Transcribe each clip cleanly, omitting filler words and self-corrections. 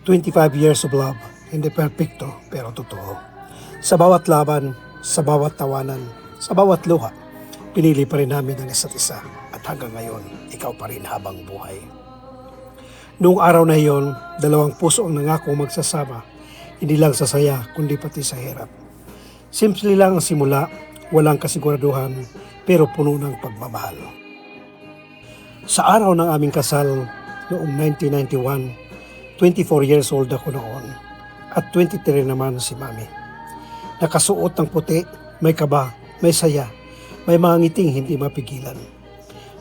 25 years of love, hindi perpekto pero totoo. Sa bawat laban, sa bawat tawanan, sa bawat luha, pinili pa rin namin ang isa't isa at hanggang ngayon, ikaw pa rin habang buhay. Noong araw na iyon, dalawang puso ang nangako magsasama, hindi lang sa saya kundi pati sa hirap. Simple lang ang simula, walang kasiguraduhan pero puno ng pagmamahal. Sa araw ng aming kasal noong 1991, 24 years old ako noon at 23 naman si Mami. Nakasuot ng puti, may kaba, may saya, may mga ngiting hindi mapigilan.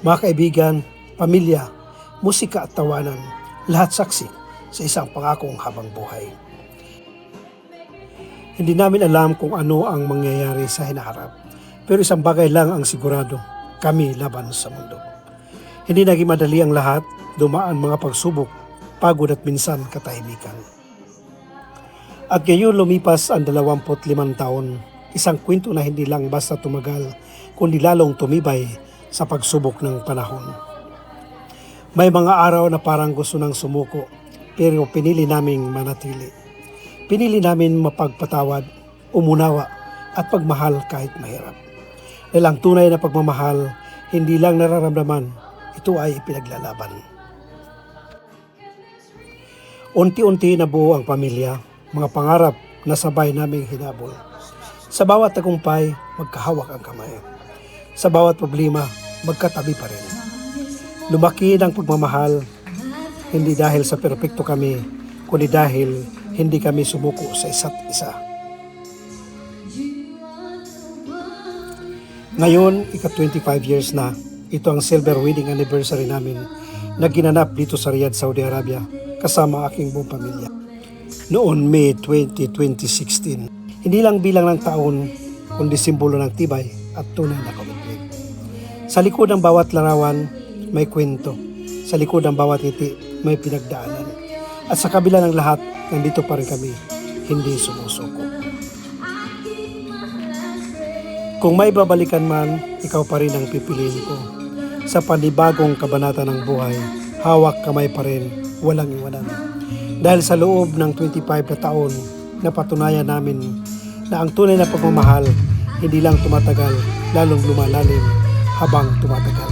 Mga kaibigan, pamilya, musika at tawanan, lahat saksi sa isang pangakong habang buhay. Hindi namin alam kung ano ang mangyayari sa hinaharap, pero isang bagay lang ang sigurado, kami laban sa mundo. Hindi naging madali ang lahat, dumaan mga pagsubok, pagod at minsan katahimikan. At ngayon lumipas ang 25 taon, isang kwento na hindi lang basta tumagal, kundi lalong tumibay sa pagsubok ng panahon. May mga araw na parang gusto nang sumuko, pero pinili naming manatili. Pinili namin mapagpatawad, umunawa at pagmahal kahit mahirap. Dahil ang tunay na pagmamahal, hindi lang nararamdaman, ito ay ipinaglalaban. Unti-unti nabuo ang pamilya, mga pangarap na sabay naming hinabol. Sa bawat tagumpay, magkahawak ang kamay. Sa bawat problema, magkatabi pa rin. Lumaki ng pagmamahal, hindi dahil sa perpekto kami, kundi dahil hindi kami sumuko sa isa't isa. Ngayon, ika-25 years na, ito ang silver wedding anniversary namin na ginanap dito sa Riyadh, Saudi Arabia, kasama aking buong pamilya. Noon May 20, 2016, hindi lang bilang ng taon, kundi simbolo ng tibay at tunay na komitment. Sa likod ng bawat larawan, may kwento. Sa likod ng bawat ngiti, may pinagdaanan. At sa kabila ng lahat, nandito pa rin kami, hindi sumusuko. Kung may babalikan man, ikaw pa rin ang pipiliin ko. Sa panibagong kabanata ng buhay, hawak kamay pa rin, walang iwanan. Dahil sa loob ng 25 na taon, napatunayan namin na ang tunay na pagmamahal hindi lang tumatagal, lalong lumalalim habang tumatagal.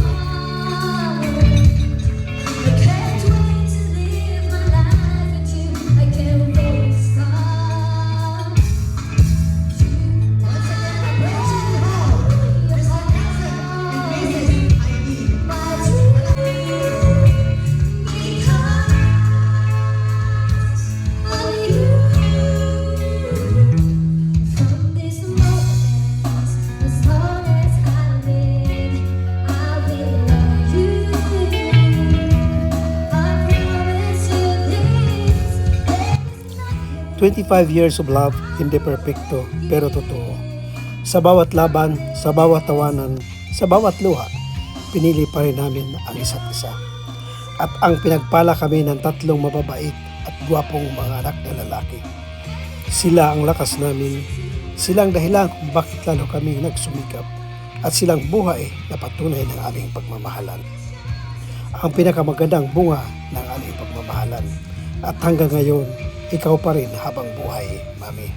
"25 years of love, hindi perpekto, pero totoo. Sa bawat laban, sa bawat tawanan, sa bawat luha, pinili pa rin namin ang isa't isa. At ang pinagpala kami ng 3 mababait at gwapong mga anak na lalaki. Sila ang lakas namin, silang dahilan kung bakit lalo kami nagsumikap, at silang buhay na patunay ng aming pagmamahalan. Ang pinakamagandang bunga ng aming pagmamahalan. At hanggang ngayon, ikaw pa rin habang buhay, Mami."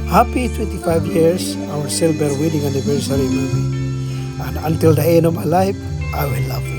Happy 25 years, our silver wedding anniversary, Mami. And until the end of my life, I will love you.